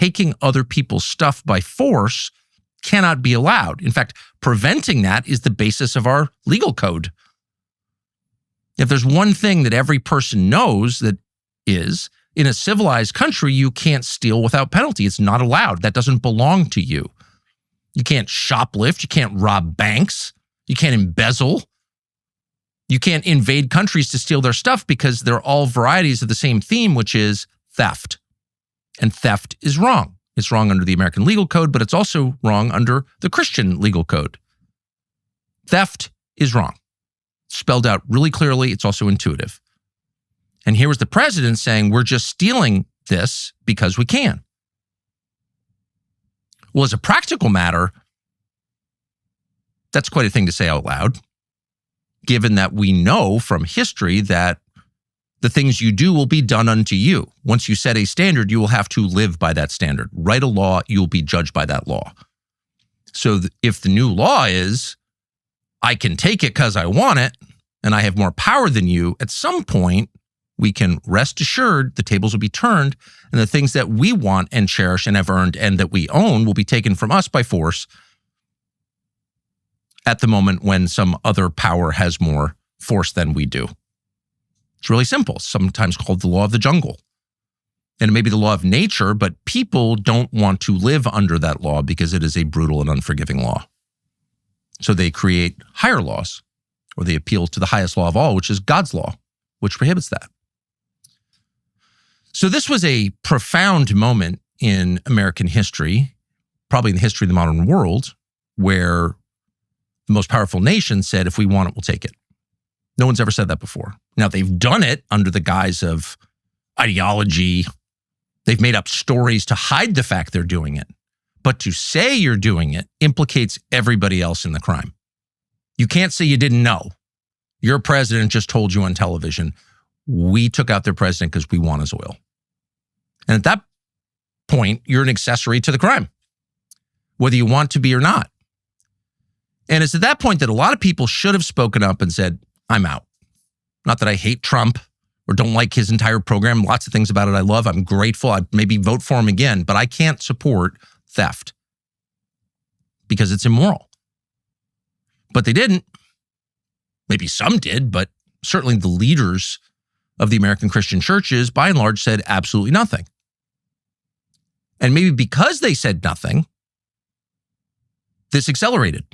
taking other people's stuff by force cannot be allowed. In fact, preventing that is the basis of our legal code. If there's one thing that every person knows, that is, in a civilized country, you can't steal without penalty. It's not allowed. That doesn't belong to you. You can't shoplift. You can't rob banks. You can't embezzle. You can't invade countries to steal their stuff, because they're all varieties of the same theme, which is theft. And theft is wrong. It's wrong under the American legal code, but it's also wrong under the Christian legal code. Theft is wrong. Spelled out really clearly. It's also intuitive. And here was the president saying, we're just stealing this because we can. Well, as a practical matter, that's quite a thing to say out loud, given that we know from history that the things you do will be done unto you. Once you set a standard, you will have to live by that standard. Write a law, you will be judged by that law. So if the new law is, I can take it because I want it, and I have more power than you, at some point, we can rest assured the tables will be turned, and the things that we want and cherish and have earned and that we own will be taken from us by force at the moment when some other power has more force than we do. It's really simple, sometimes called the law of the jungle. And it may be the law of nature, but people don't want to live under that law because it is a brutal and unforgiving law. So they create higher laws, or they appeal to the highest law of all, which is God's law, which prohibits that. So this was a profound moment in American history, probably in the history of the modern world, where the most powerful nation said, if we want it, we'll take it. No one's ever said that before. Now, they've done it under the guise of ideology. They've made up stories to hide the fact they're doing it. But to say you're doing it implicates everybody else in the crime. You can't say you didn't know. Your president just told you on television, we took out their president because we want his oil. And at that point, you're an accessory to the crime, whether you want to be or not. And it's at that point that a lot of people should have spoken up and said, I'm out. Not that I hate Trump or don't like his entire program. Lots of things about it I love. I'm grateful. I'd maybe vote for him again, but I can't support theft because it's immoral. But they didn't. Maybe some did, but certainly the leaders of the American Christian churches, by and large, said absolutely nothing. And maybe because they said nothing, this accelerated.